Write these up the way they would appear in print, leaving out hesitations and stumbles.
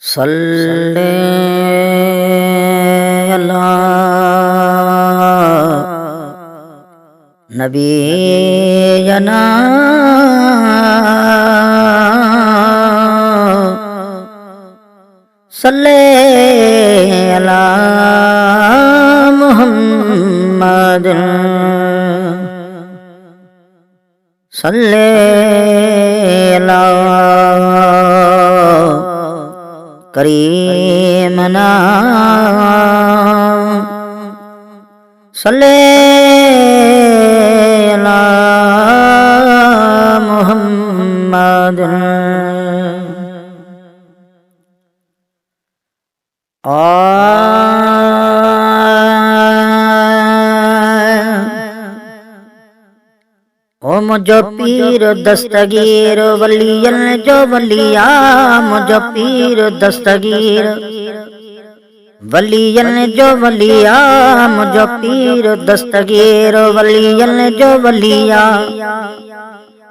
صلی اللہ نبینا صلی اللہ محمد صلی اللہ کریمنا صلی اللہ محمد او مجھو پیر دستگیر ولیل جو ولیہ مجھو پیر دستگیر ولیل جو ولیہ مجھو پیر دستگیر ولیل جو ولیہ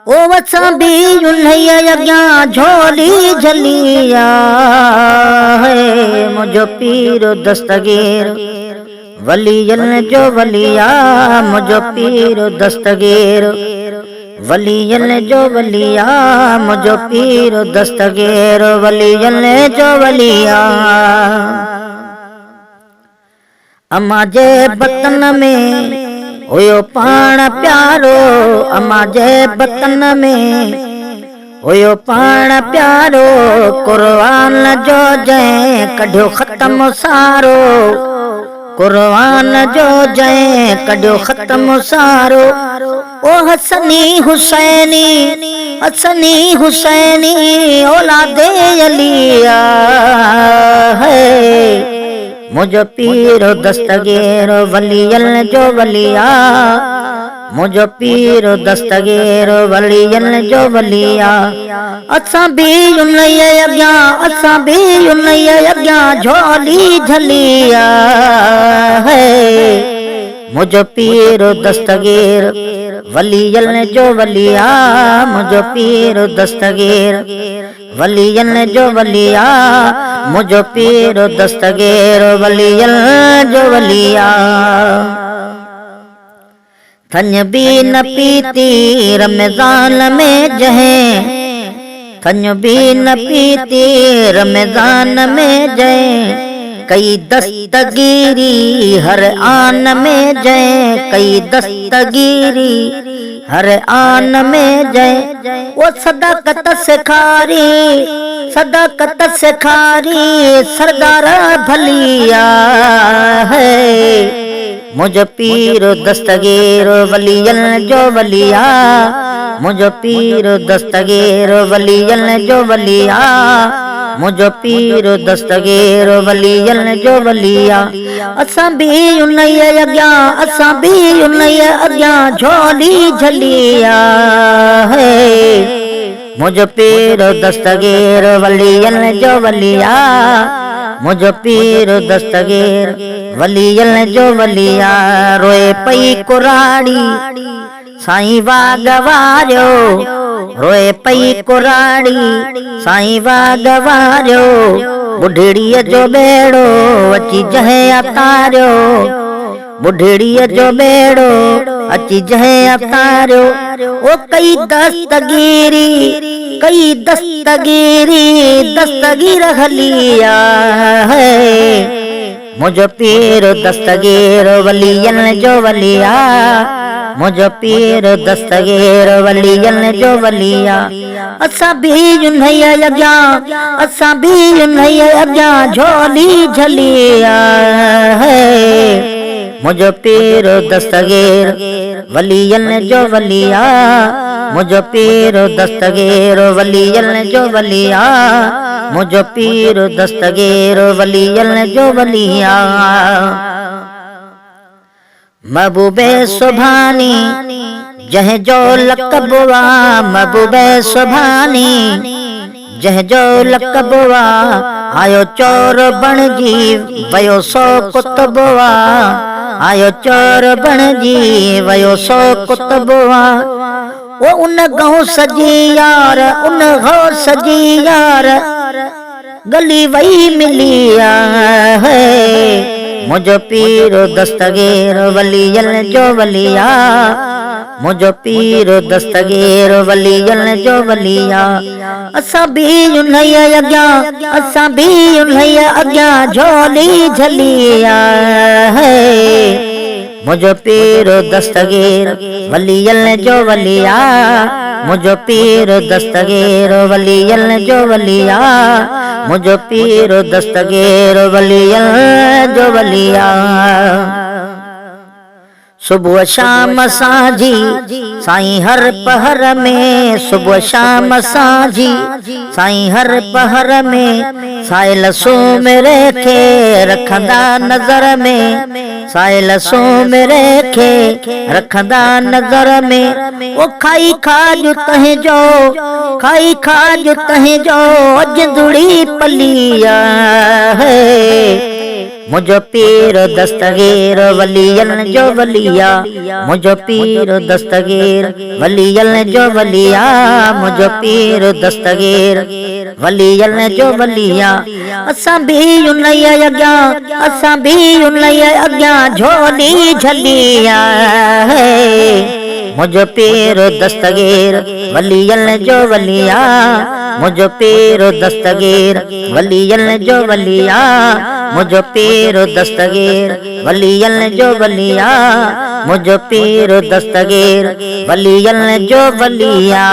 او وساں بھی انہی اگیاں جھولی جھلیا ہے مجھو پیر دستگیر ولیل جو ولیہ مجھو پیر دستگیر ولیل جو ولیہ مجھو پیر دستگیر ولیل جو ولیہ اما جے بطن میں ہویو پان پیارو اما جے بطن میں ہویو پان پیارو قرآن جو جائیں کڈھو ختم سارو قرآن جو جائیں کڈھو ختم سارو او حسنی حسینی اولاد علیہ ہے مجھو پیر دستگیر ولیل جو ولیہ مجھو پیر دستگیر ولیل جو ولیہ اساں بھی انہی اگیاں جھولی جھلیا ہے مجھو پیر دستگیر ولیل جو ولیہ مجھو پیر دستگیر ولیل جو ولیہ مجھو پیر دستگیر ولیل جو ولیہ تھن بھی نہ پیتی رمضان میں جہیں تھن بھی نہ پیتی رمضان میں جہیں کئی دستگیری ہر آن میں جائیں کئی دستگیری ہر آن میں جائیں وہ صداقت سکھاری سردار بھلیا ہے مجھو پیر دستگیر ولیل جو ولیہ مجھو پیر دستگیر ولیل جو ولیہ مجھو پیر دستگیر ولیل جو ولیہ اساں بھی انہی اگیاں جھولی جھلیا ہے مجھو پیر دستگیر ولیل جو ولیہ مجھو پیر دستگیر ولیل جو ولیہ روئے پئی کراڑی سائیں واگواریو روئے پئی کراڑی سائیں واگواریو بڈھڑیء جو بیڑو اچی جہیں اتاریو بڈھڑیء جو بیڑو اچی جہیں اتاریو او کئی دستگیر ہلیا ہے مجھو پیر دستگیر ولیل جو ولیہ مجھو پیر دستگیر ولیل جو ولیہ اساں بھی انہی اگیاں جھولی جھلیا ہے مجھو پیر دستگیر ولیل جو ولیہ مجھو پیر دستگیر ولیل جو ولیہ مجھو پیر دستگیر ولیل جو ولیہ محبوب سبحانی جہیں جو لقب وا محبوب سبحانی جہیں جو لقب وا آیو چور بن جی ویو سو کتب وا آیو چور بن جی ویو سو کتب وا وہ ان گھوں سجی یار ان گھوں سجی یار गली वही मिलिया है मुझो पीर दस्तगीर वलियन जो वलिया मुझो पीर दस्तगीर वलियन जो वलिया असां भी उन्हई अॻियां असां भी उन्हई अॻियां झोली झलिया है मुझो पीर दस्तगीर वलियन जो वलिया मुझो पीर दस्तगीर वलियन जो वलिया मुझो पीर दस्तगीर वलियन जो वलिया सुबह शाम साझी साईं हर पहर में सुबह शाम साझी साईं हर पहर में साइल सो मेरे खे रखंदा नज़र में साइल सो मेरे खे रखंदा नज़र में ओ खाई खाज तंहिंजो खाई खाज तंहिंजो जिंदड़ी पलिया है मुझो पीर दस्तगीर वलियन जो वलिया मुझो पीर दस्तगीर वलियन जो वलिया मुझो पीर दस्तगीर वलियन जो वलिया असां भी उन्हई अॻियां असां भी उन्हई अॻियां झोली झलिया है मुझो पीर दस्तगीर वलियन जो वलिया मुझो पीर दस्तगीर वलियन जो वलिया मुझो पीर दस्तगीर वलियन जो वलिया मुझो पीर दस्तगीर वलियन जो वलिया